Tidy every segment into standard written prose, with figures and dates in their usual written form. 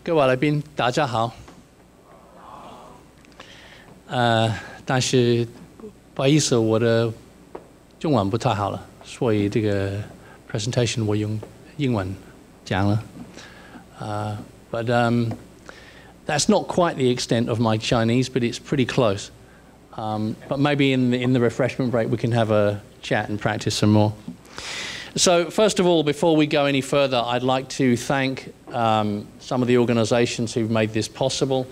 各位来宾，大家好。但是不好意思，我的中文不太好了，所以这个 presentation 我用英文讲了。But that's not quite the extent of my Chinese, but it's pretty close. But maybe in the refreshment break we can have a chat and practice some more. So first of all, before we go any further, I'd like to thank some of the organizations who've made this possible.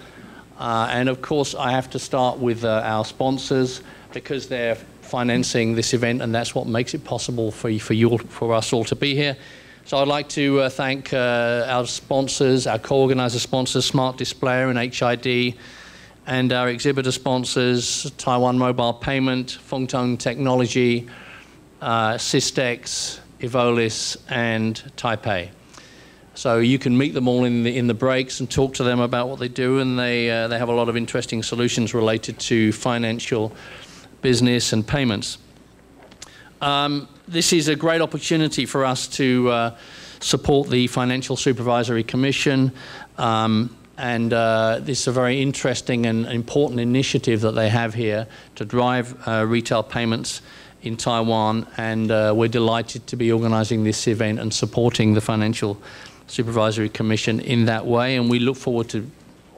And of course, I have to start with our sponsors because they're financing this event, and that's what makes it possible for us all to be here. So I'd like to thank our sponsors, our co-organizer sponsors, Smart Displayer and HID, and our exhibitor sponsors, Taiwan Mobile Payment, Fengtong Technology, Systex, Evolis, and Taipei. So you can meet them all in the breaks and talk to them about what they do, and they have a lot of interesting solutions related to financial business and payments. This is a great opportunity for us to support the Financial Supervisory Commission, and this is a very interesting and important initiative that they have here to drive retail payments in Taiwan, and we're delighted to be organizing this event and supporting the Financial Supervisory Commission in that way, and we look forward to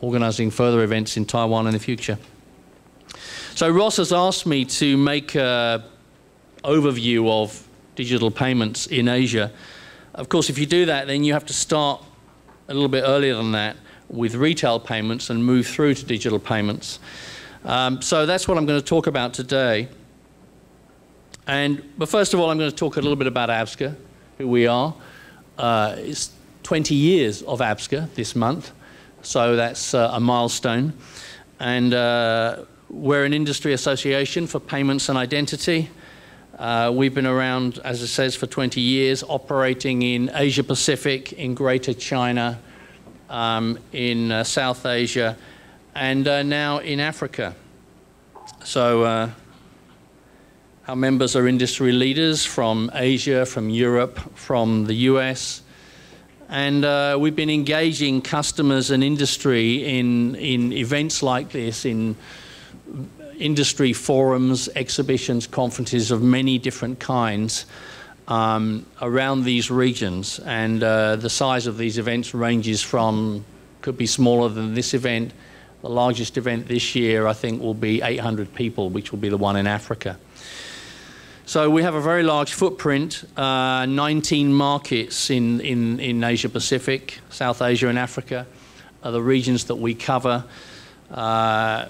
organizing further events in Taiwan in the future. So Ross has asked me to make an overview of digital payments in Asia. Of course, if you do that, then you have to start a little bit earlier than that with retail payments and move through to digital payments. So that's what I'm going to talk about today. But first of all, I'm going to talk a little bit about ABSCA, who we are. It's 20 years of ABSCA this month, so that's a milestone. And we're an industry association for payments and identity. We've been around, as it says, for 20 years, operating in Asia Pacific, in Greater China, in South Asia, and now in Africa. So our members are industry leaders from Asia, from Europe, from the US, and we've been engaging customers and industry in events like this, in industry forums, exhibitions, conferences of many different kinds around these regions. And the size of these events ranges from, could be smaller than this event. The largest event this year, I think, will be 800 people, which will be the one in Africa. So we have a very large footprint, 19 markets in Asia Pacific, South Asia and Africa are the regions that we cover. In our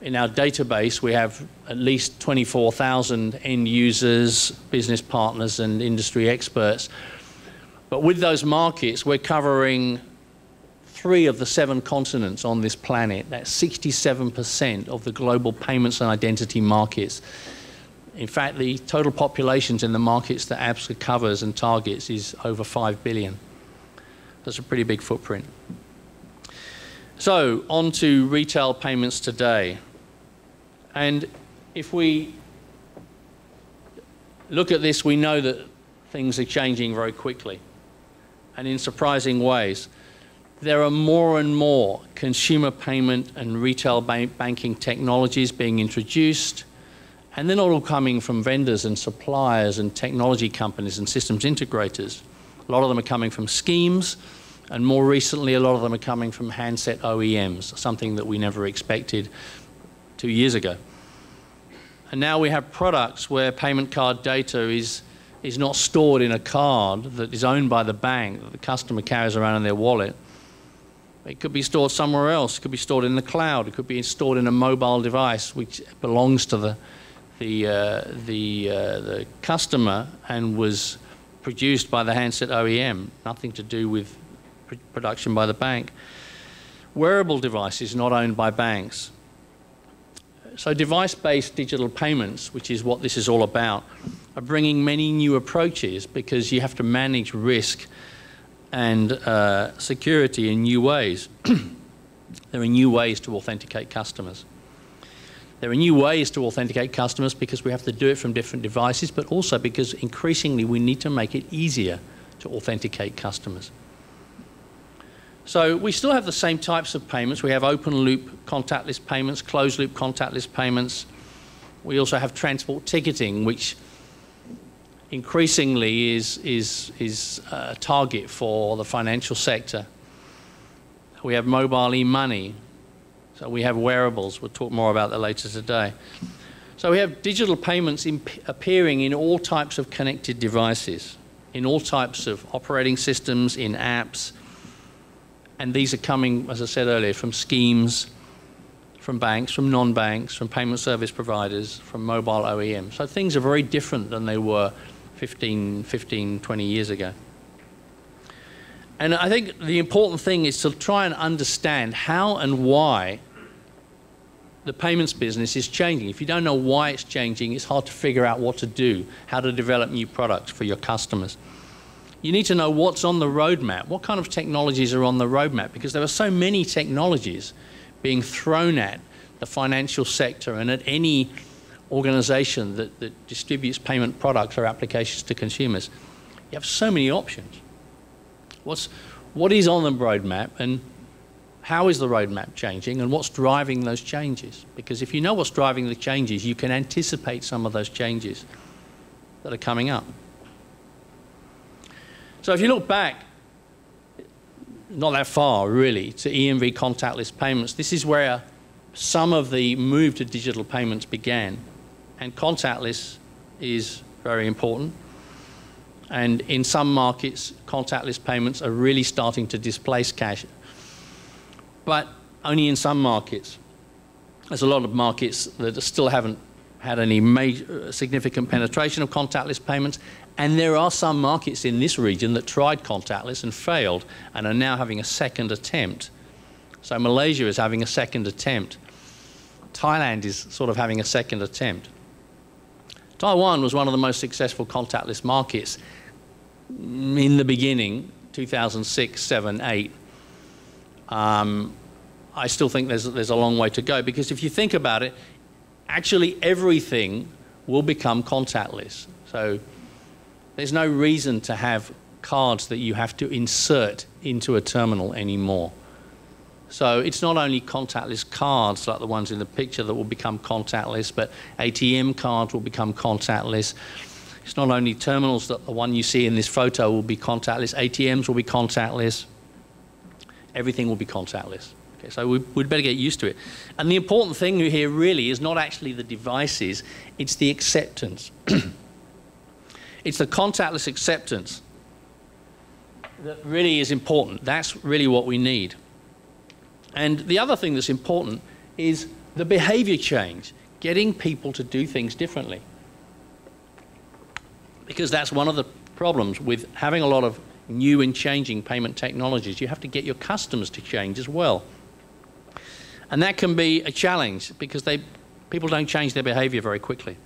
database, we have at least 24,000 end users, business partners, and industry experts. But with those markets, we're covering 3 of the 7 continents on this planet. That's 67% of the global payments and identity markets. In fact, the total populations in the markets that ABSCA covers and targets is over 5 billion. That's a pretty big footprint. So, on to retail payments today. And if we look at this, we know that things are changing very quickly and in surprising ways. There are more and more consumer payment and retail banking technologies being introduced, and they're not all coming from vendors and suppliers and technology companies and systems integrators. A lot of them are coming from schemes, and more recently, a lot of them are coming from handset OEMs, something that we never expected 2 years ago. And now we have products where payment card data is not stored in a card that is owned by the bank, that the customer carries around in their wallet. It could be stored somewhere else. It could be stored in the cloud. It could be stored in a mobile device which belongs to the customer and was produced by the handset OEM, nothing to do with production by the bank. Wearable devices not owned by banks. So device-based digital payments, which is what this is all about, are bringing many new approaches because you have to manage risk and security in new ways. There are new ways to authenticate customers. There are new ways to authenticate customers because we have to do it from different devices, but also because increasingly we need to make it easier to authenticate customers. So we still have the same types of payments. We have open-loop contactless payments, closed-loop contactless payments. We also have transport ticketing, which increasingly is a target for the financial sector. We have mobile e-money. So we have wearables. We'll talk more about that later today. So we have digital payments appearing in all types of connected devices, in all types of operating systems, in apps. And these are coming, as I said earlier, from schemes, from banks, from non-banks, from payment service providers, from mobile OEMs. So things are very different than they were 15, 20 years ago. And I think the important thing is to try and understand how and why the payments business is changing. If you don't know why it's changing, it's hard to figure out what to do, how to develop new products for your customers. You need to know what's on the roadmap, what kind of technologies are on the roadmap, because there are so many technologies being thrown at the financial sector and at any organization that distributes payment products or applications to consumers. You have so many options. What is on the roadmap, and how is the roadmap changing, and what's driving those changes? Because if you know what's driving the changes, you can anticipate some of those changes that are coming up. So if you look back, not that far really, to EMV contactless payments, this is where some of the move to digital payments began. And contactless is very important. And in some markets, contactless payments are really starting to displace cash. But only in some markets. There's a lot of markets that still haven't had any major, significant penetration of contactless payments. And there are some markets in this region that tried contactless and failed and are now having a second attempt. So Malaysia is having a second attempt. Thailand is sort of having a second attempt. Taiwan was one of the most successful contactless markets in the beginning, 2006, 7, 8. I still think there's a long way to go, because if you think about it, actually everything will become contactless. So there's no reason to have cards that you have to insert into a terminal anymore. So it's not only contactless cards like the ones in the picture that will become contactless, but ATM cards will become contactless. It's not only terminals that the one you see in this photo will be contactless, ATMs will be contactless. Everything will be contactless. Okay, so we'd better get used to it. And the important thing here really is not actually the devices, it's the acceptance. It's the contactless acceptance that really is important. That's really what we need. And the other thing that's important is the behavior change, getting people to do things differently. Because that's one of the problems with having a lot of new and changing payment technologies. You have to get your customers to change as well. And that can be a challenge because people don't change their behavior very quickly.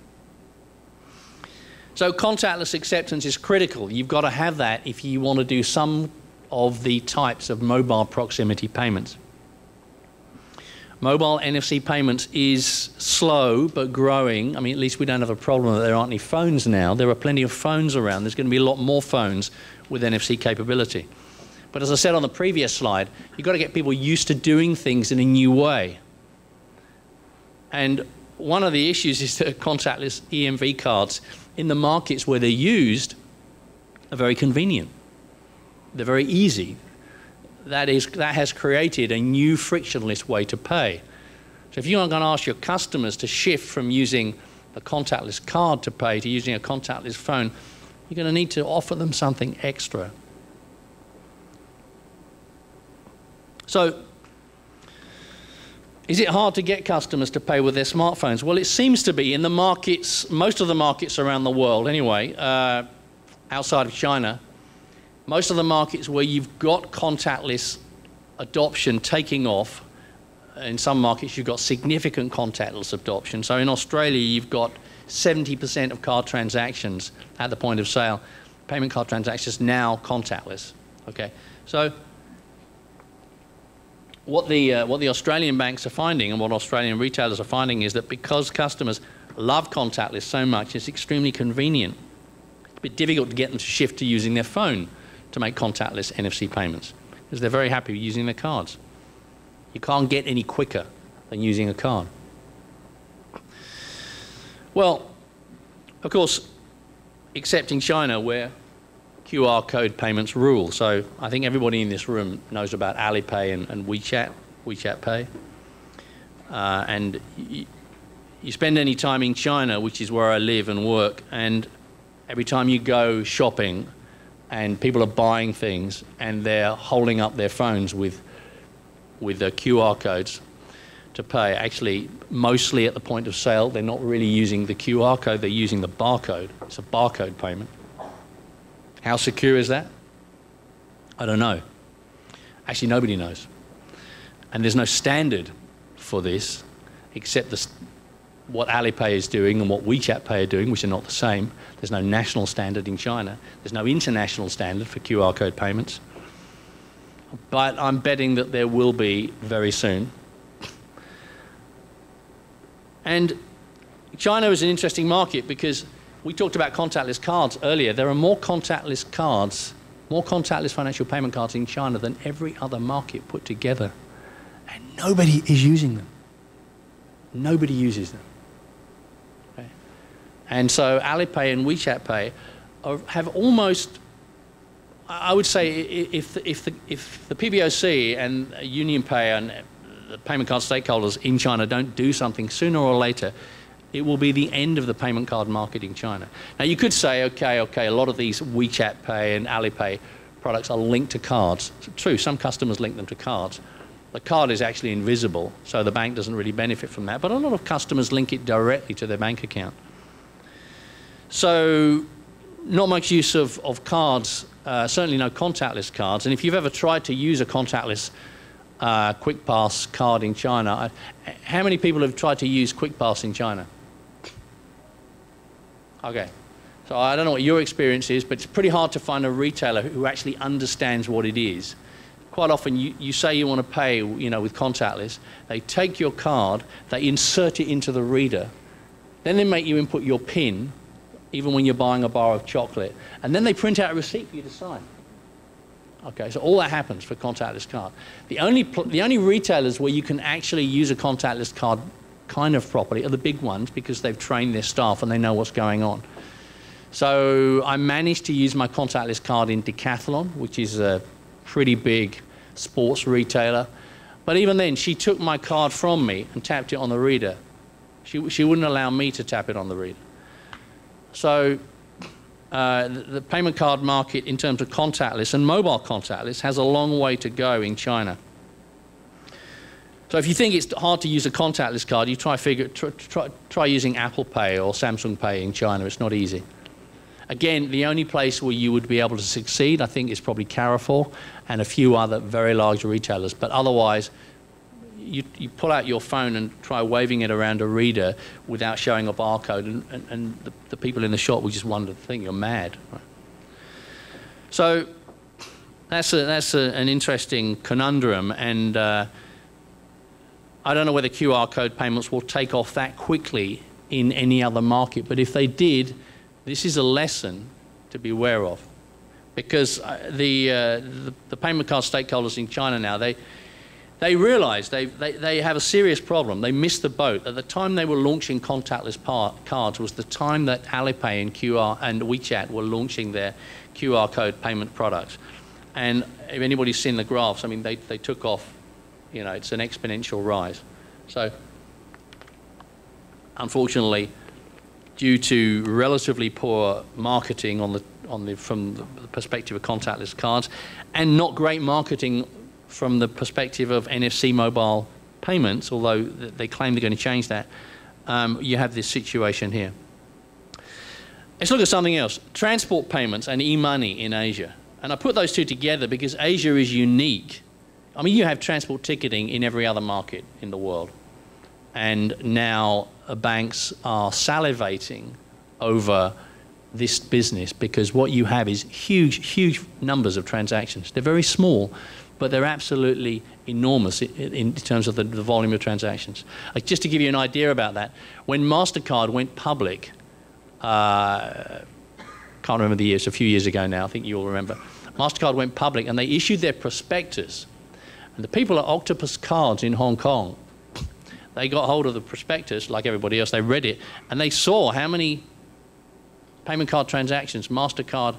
So contactless acceptance is critical. You've got to have that if you want to do some of the types of mobile proximity payments. Mobile NFC payments is slow but growing. I mean, at least we don't have a problem that there aren't any phones now. There are plenty of phones around. There's going to be a lot more phones with NFC capability. But as I said on the previous slide, you've got to get people used to doing things in a new way. And one of the issues is that contactless EMV cards in the markets where they're used are very convenient. They're very easy. That has created a new frictionless way to pay. So if you're going to ask your customers to shift from using a contactless card to pay to using a contactless phone, you're going to need to offer them something extra. So, is it hard to get customers to pay with their smartphones? Well, it seems to be in the markets, most of the markets around the world anyway, outside of China. Most of the markets where you've got contactless adoption taking off, in some markets you've got significant contactless adoption. So in Australia you've got 70% of card transactions at the point of sale, payment card transactions now contactless. Okay, so what the Australian banks are finding and what Australian retailers are finding is that because customers love contactless so much, it's extremely convenient. It's a bit difficult to get them to shift to using their phone to make contactless NFC payments. because they're very happy using their cards. You can't get any quicker than using a card. Well, of course, except in China, where QR code payments rule. So I think everybody in this room knows about Alipay and WeChat Pay. And you spend any time in China, which is where I live and work, and every time you go shopping and people are buying things and they're holding up their phones with the QR codes to pay, actually mostly at the point of sale, they're not really using the QR code, they're using the barcode. It's a barcode payment. How secure is that? I don't know. Actually, nobody knows. And there's no standard for this except what Alipay is doing and what WeChat Pay are doing, which are not the same. There's no national standard in China. There's no international standard for QR code payments. But I'm betting that there will be very soon. And China is an interesting market because we talked about contactless cards earlier. There are more contactless cards, more contactless financial payment cards in China than every other market put together. And nobody is using them. Nobody uses them. Okay? And so Alipay and WeChat Pay have almost, I would say, if the PBOC and UnionPay and the payment card stakeholders in China don't do something sooner or later, it will be the end of the payment card market in China. Now you could say, okay, a lot of these WeChat Pay and Alipay products are linked to cards. True, some customers link them to cards. The card is actually invisible, so the bank doesn't really benefit from that, but a lot of customers link it directly to their bank account. So not much use of cards, certainly no contactless cards, and if you've ever tried to use a contactless QuickPass card in China, how many people have tried to use QuickPass in China? Okay, so I don't know what your experience is, but it's pretty hard to find a retailer who actually understands what it is. Quite often you say you want to pay, with contactless, they take your card, they insert it into the reader, then they make you input your PIN, even when you're buying a bar of chocolate, and then they print out a receipt for you to sign. Okay, so all that happens for contactless card. The only retailers where you can actually use a contactless card kind of properly are the big ones because they've trained their staff and they know what's going on. So I managed to use my contactless card in Decathlon, which is a pretty big sports retailer. But even then, she took my card from me and tapped it on the reader. She wouldn't allow me to tap it on the reader. So the payment card market in terms of contactless and mobile contactless has a long way to go in China. So if you think it's hard to use a contactless card, you try using Apple Pay or Samsung Pay in China. It's not easy. Again, the only place where you would be able to succeed, I think, is probably Carrefour and a few other very large retailers. But otherwise, you pull out your phone and try waving it around a reader without showing a barcode, and the people in the shop will just wonder, think you're mad. Right? So that's an interesting conundrum, and I don't know whether QR code payments will take off that quickly in any other market, but if they did, this is a lesson to be aware of, because the payment card stakeholders in China now, they realize they have a serious problem. They missed the boat. At the time they were launching contactless cards was the time that Alipay and WeChat were launching their QR code payment products. And if anybody's seen the graphs, I mean, they took off. It's an exponential rise. So unfortunately, due to relatively poor marketing from the perspective of contactless cards, and not great marketing from the perspective of NFC mobile payments, although they claim they're going to change that, you have this situation here. Let's look at something else. Transport payments and e-money in Asia. And I put those two together because Asia is unique. I mean, you have transport ticketing in every other market in the world. And now banks are salivating over this business because what you have is huge numbers of transactions. They're very small, but they're absolutely enormous in terms of the volume of transactions. Just to give you an idea about that, when MasterCard went public, can't remember the year, it's a few years ago now, I think you'll remember, MasterCard went public and they issued their prospectus. And the people at Octopus Cards in Hong Kong, they got hold of the prospectus like everybody else, they read it, and they saw how many payment card transactions MasterCard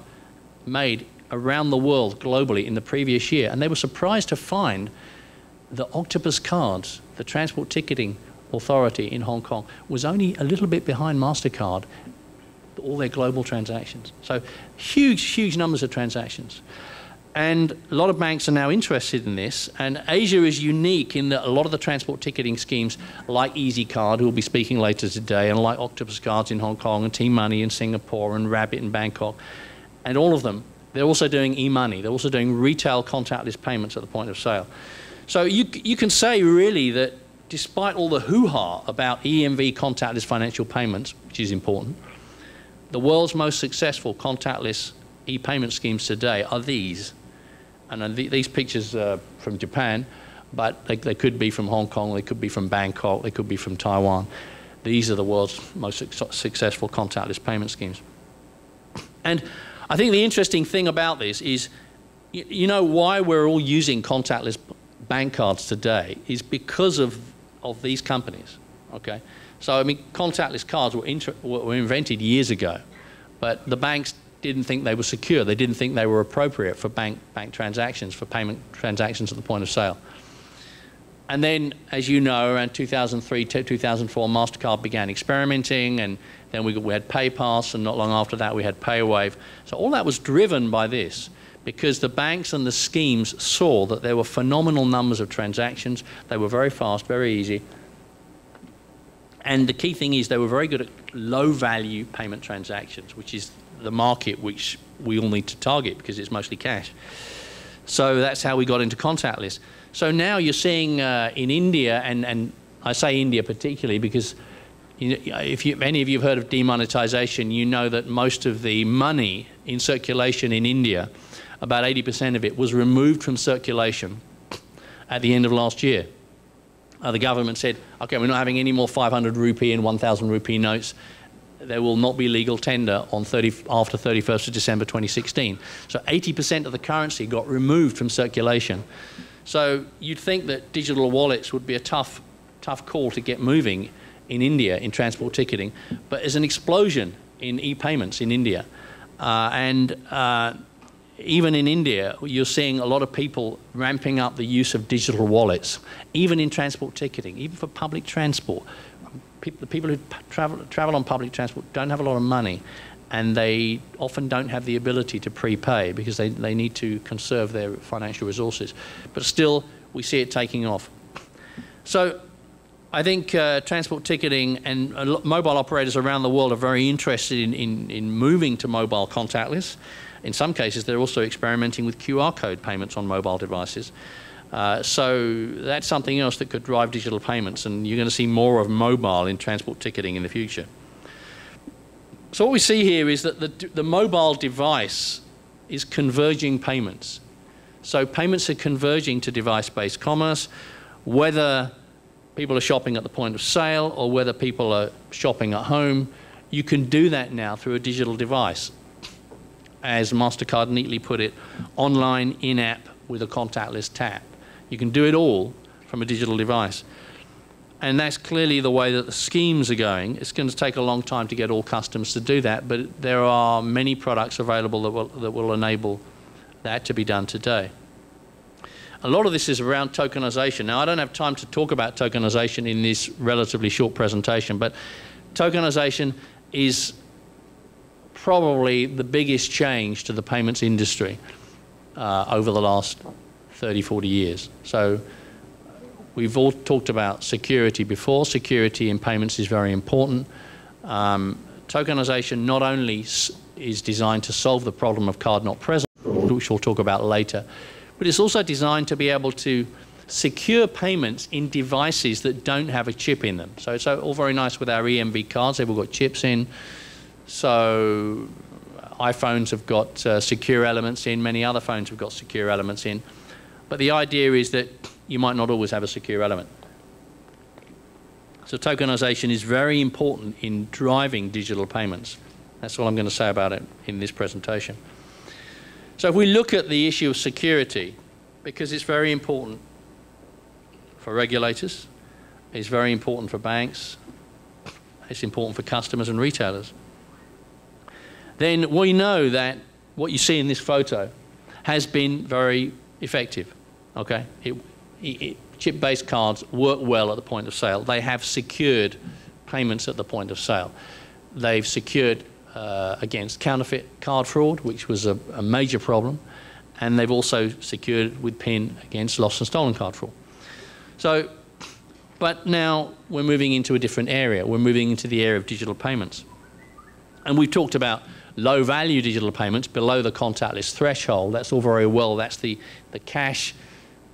made around the world globally in the previous year. And they were surprised to find that Octopus Cards, the transport ticketing authority in Hong Kong, was only a little bit behind MasterCard, all their global transactions. So huge, huge numbers of transactions. And a lot of banks are now interested in this, and Asia is unique in that a lot of the transport ticketing schemes, like EasyCard, who will be speaking later today, and like Octopus Cards in Hong Kong, and T-Money in Singapore, and Rabbit in Bangkok, and all of them, they're also doing e-money. They're also doing retail contactless payments at the point of sale. So you can say really that despite all the hoo-ha about EMV contactless financial payments, which is important, the world's most successful contactless e-payment schemes today are these. And these pictures are from Japan, but they could be from Hong Kong, they could be from Bangkok, they could be from Taiwan. These are the world's most successful contactless payment schemes. And I think the interesting thing about this is, you know why we're all using contactless bank cards today is because of these companies, okay? So, I mean, contactless cards were invented years ago, but the banks didn't think they were secure. They didn't think they were appropriate for bank transactions, for payment transactions at the point of sale. And then, as you know, around 2003 to 2004, MasterCard began experimenting, and then we had PayPass, and not long after that we had PayWave. So all that was driven by this, because the banks and the schemes saw that there were phenomenal numbers of transactions. They were very fast, very easy. And the key thing is they were very good at low-value payment transactions, which is the market which we all need to target because it's mostly cash. So that's how we got into contactless. So now you're seeing in India, and I say India particularly because if any of you have heard of demonetization, you know that most of the money in circulation in India, about 80% of it, was removed from circulation at the end of last year. The government said, okay, we're not having any more 500 rupee and 1,000 rupee notes. There will not be legal tender on after 31st of December 2016. So 80% of the currency got removed from circulation. So you'd think that digital wallets would be a tough call to get moving in India in transport ticketing, but there's an explosion in e-payments in India. Even in India, you're seeing a lot of people ramping up the use of digital wallets, even in transport ticketing, even for public transport. The people who travel on public transport don't have a lot of money, and they often don't have the ability to prepay because they need to conserve their financial resources. But still, we see it taking off. So I think transport ticketing and mobile operators around the world are very interested in moving to mobile contactless. In some cases, they're also experimenting with QR code payments on mobile devices. So that's something else that could drive digital payments, and you're going to see more of mobile in transport ticketing in the future. So what we see here is that the mobile device is converging payments. So payments are converging to device-based commerce, whether people are shopping at the point of sale or whether people are shopping at home. You can do that now through a digital device. As MasterCard neatly put it, online, in-app, with a contactless tap. You can do it all from a digital device. And that's clearly the way that the schemes are going. It's going to take a long time to get all customers to do that, but there are many products available that will enable that to be done today. A lot of this is around tokenization. Now, I don't have time to talk about tokenization in this relatively short presentation, but tokenization is probably the biggest change to the payments industry over the last 30, 40 years. So we've all talked about security before. Security in payments is very important. Tokenization not only is designed to solve the problem of card not present, which we'll talk about later, but it's also designed to be able to secure payments in devices that don't have a chip in them. So it's all very nice with our EMV cards. They've all got chips in. So iPhones have got secure elements in. Many other phones have got secure elements in. But the idea is that you might not always have a secure element. So tokenization is very important in driving digital payments. That's all I'm going to say about it in this presentation. So if we look at the issue of security, because it's very important for regulators, it's very important for banks, it's important for customers and retailers, then we know that what you see in this photo has been very effective, okay? Chip-based cards work well at the point of sale. They have secured payments at the point of sale. They've secured against counterfeit card fraud, which was a major problem, and they've also secured with PIN against lost and stolen card fraud. So, but now we're moving into a different area. We're moving into the area of digital payments. And we've talked about low-value digital payments below the contactless threshold. That's all very well. That's the cash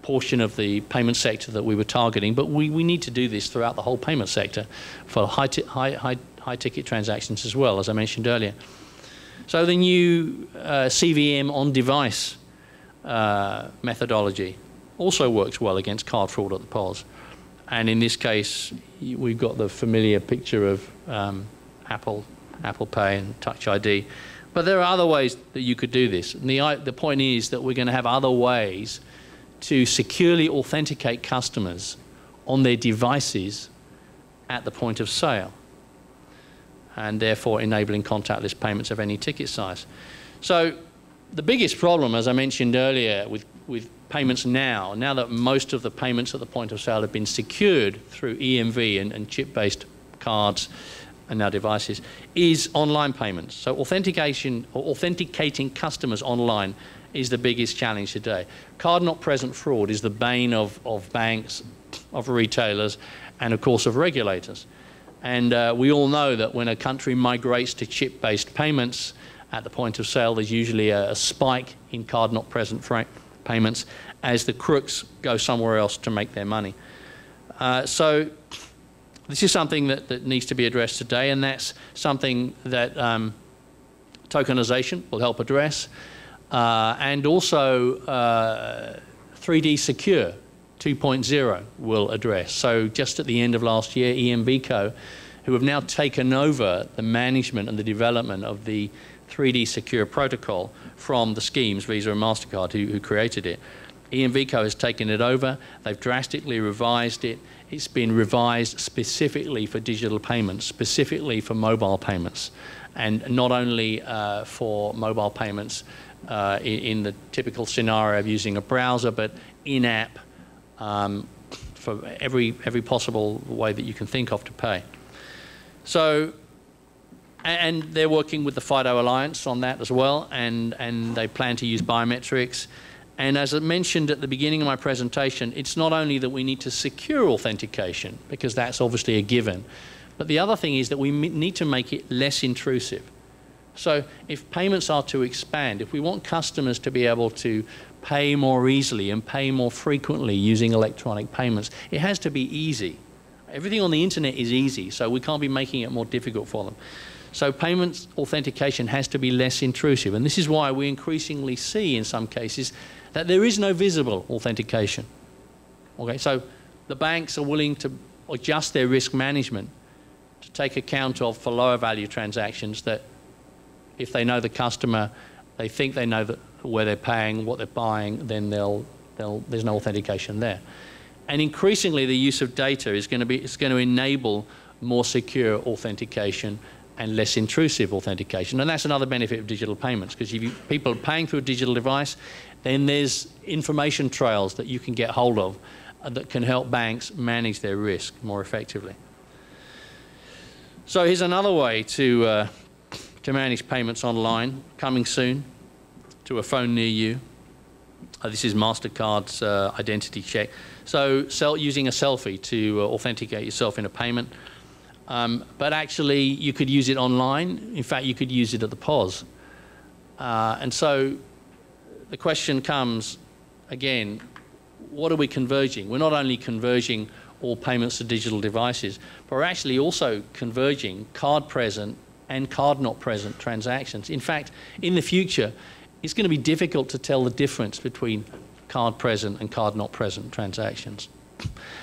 portion of the payment sector that we were targeting. But we need to do this throughout the whole payment sector for high-ticket transactions as well, as I mentioned earlier. So the new CVM on-device methodology also works well against card fraud at the POS. And in this case, we've got the familiar picture of Apple Pay and Touch ID. But there are other ways that you could do this. And the point is that we're going to have other ways to securely authenticate customers on their devices at the point of sale, and therefore enabling contactless payments of any ticket size. So the biggest problem, as I mentioned earlier, with payments now that most of the payments at the point of sale have been secured through EMV and chip-based cards and now devices, is online payments. So authentication or authenticating customers online is the biggest challenge today. Card not present fraud is the bane of banks, of retailers, and of course of regulators. And we all know that when a country migrates to chip-based payments at the point of sale, there's usually a spike in card not present payments as the crooks go somewhere else to make their money. So this is something that needs to be addressed today, and that's something that tokenization will help address, and also 3D Secure 2.0 will address. So just at the end of last year, EMVCo, who have now taken over the management and the development of the 3D Secure protocol from the schemes, Visa and MasterCard, who created it. EMVCo has taken it over. They've drastically revised it. It's been revised specifically for digital payments, specifically for mobile payments, and not only for mobile payments in the typical scenario of using a browser, but in-app for every possible way that you can think of to pay. So, and they're working with the FIDO Alliance on that as well, and they plan to use biometrics. And as I mentioned at the beginning of my presentation, it's not only that we need to secure authentication, because that's obviously a given, but the other thing is that we need to make it less intrusive. So if payments are to expand, if we want customers to be able to pay more easily and pay more frequently using electronic payments, it has to be easy. Everything on the internet is easy, so we can't be making it more difficult for them. So payments authentication has to be less intrusive, and this is why we increasingly see in some cases that there is no visible authentication. Okay, so the banks are willing to adjust their risk management to take account of for lower value transactions that if they know the customer, they think they know where they're paying, what they're buying, then there's no authentication there. And increasingly the use of data is going to enable more secure authentication and less intrusive authentication. And that's another benefit of digital payments, because if people are paying through a digital device, then there's information trails that you can get hold of that can help banks manage their risk more effectively. So here's another way to manage payments online, coming soon to a phone near you. This is MasterCard's identity check. So using a selfie to authenticate yourself in a payment. But actually, you could use it online. In fact, you could use it at the POS. And so the question comes, again, what are we converging? We're not only converging all payments to digital devices, but we're actually also converging card-present and card-not-present transactions. In fact, in the future, it's going to be difficult to tell the difference between card-present and card-not-present transactions.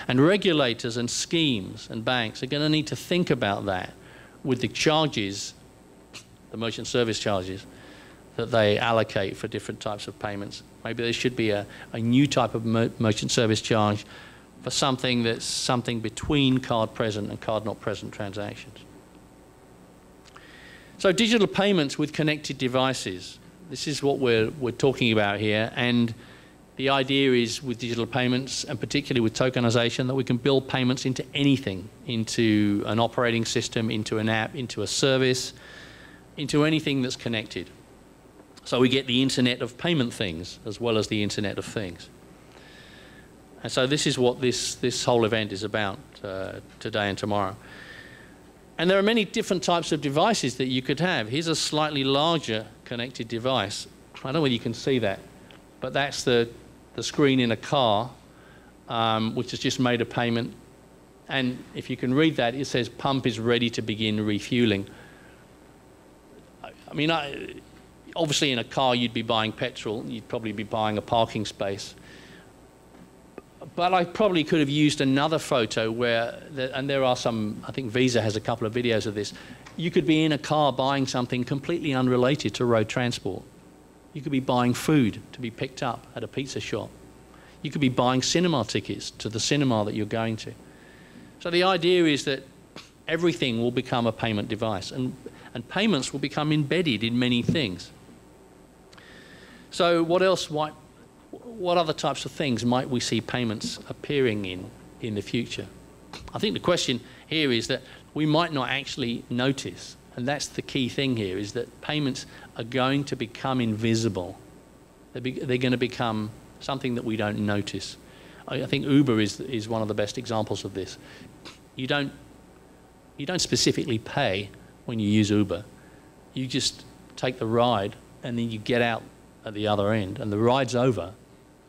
And regulators and schemes and banks are going to need to think about that with the charges, the merchant service charges, that they allocate for different types of payments. Maybe there should be a new type of merchant service charge for something that's something between card present and card not present transactions. So digital payments with connected devices. This is what we're talking about here, and the idea is with digital payments, and particularly with tokenization, that we can build payments into anything, into an operating system, into an app, into a service, into anything that's connected. So we get the Internet of Payment Things as well as the Internet of Things. And so this is what this whole event is about today and tomorrow. And there are many different types of devices that you could have. Here's a slightly larger connected device. I don't know whether you can see that, but that's the screen in a car, which has just made a payment. And if you can read that, it says pump is ready to begin refueling. I mean, obviously in a car you'd be buying petrol, you'd probably be buying a parking space. But I probably could have used another photo where, and there are some, I think Visa has a couple of videos of this. You could be in a car buying something completely unrelated to road transport. You could be buying food to be picked up at a pizza shop. You could be buying cinema tickets to the cinema that you're going to. So the idea is that everything will become a payment device, and payments will become embedded in many things. So what else what other types of things might we see payments appearing in the future? I think the question here is that we might not actually notice, and that's the key thing here, is that payments are going to become invisible. They're going to become something that we don't notice. I think Uber is one of the best examples of this. You don't specifically pay when you use Uber. You just take the ride and then you get out at the other end and the ride's over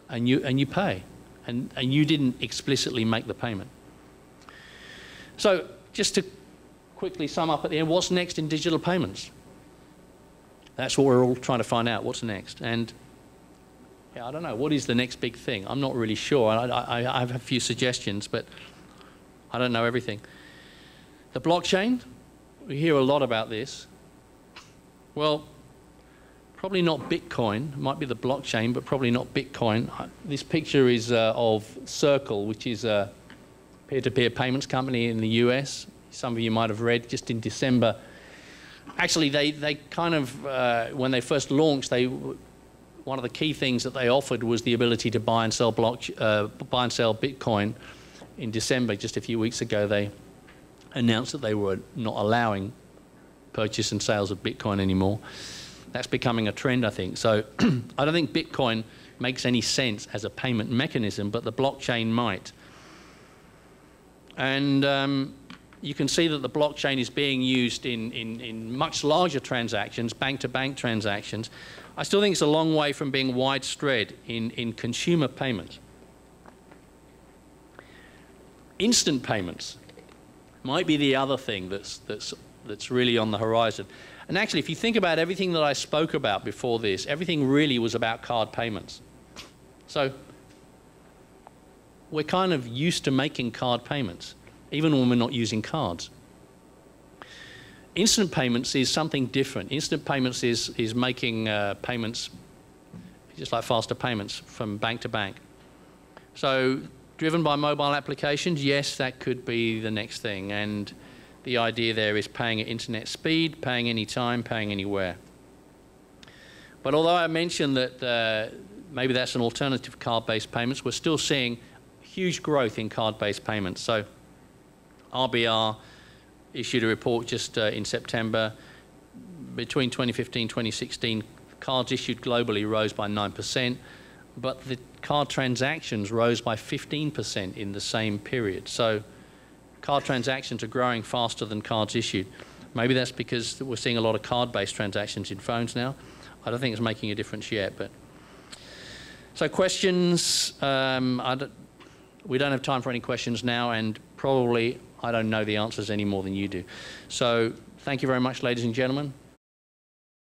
and you pay. And you didn't explicitly make the payment. So just to quickly sum up at the end, what's next in digital payments? That's what we're all trying to find out, what's next. And yeah, I don't know, what is the next big thing? I'm not really sure. I have a few suggestions, but I don't know everything. The blockchain, we hear a lot about this. Well, probably not Bitcoin. It might be the blockchain, but probably not Bitcoin. This picture is of Circle, which is a peer-to-peer payments company in the US. Some of you might have read just in December. Actually, they kind of, when they first launched, one of the key things that they offered was the ability to buy and sell Bitcoin. In December, just a few weeks ago, they announced that they were not allowing purchase and sales of Bitcoin anymore. That's becoming a trend, I think. So I don't think Bitcoin makes any sense as a payment mechanism, but the blockchain might. And you can see that the blockchain is being used in much larger transactions, bank-to-bank transactions. I still think it's a long way from being widespread in consumer payments. Instant payments might be the other thing that's really on the horizon. And actually, if you think about everything that I spoke about before this, everything really was about card payments. So we're kind of used to making card payments, even when we're not using cards. Instant payments is something different. Instant payments is making payments just like faster payments from bank to bank. So driven by mobile applications, yes, that could be the next thing. And the idea there is paying at internet speed, paying anytime, paying anywhere. But although I mentioned that maybe that's an alternative to card-based payments, we're still seeing huge growth in card-based payments. So RBR issued a report just in September. Between 2015 and 2016, cards issued globally rose by 9%, but the card transactions rose by 15% in the same period. So card transactions are growing faster than cards issued. Maybe that's because we're seeing a lot of card-based transactions in phones now. I don't think it's making a difference yet. But so questions, we don't have time for any questions now, and probably I don't know the answers any more than you do. So thank you very much, ladies and gentlemen.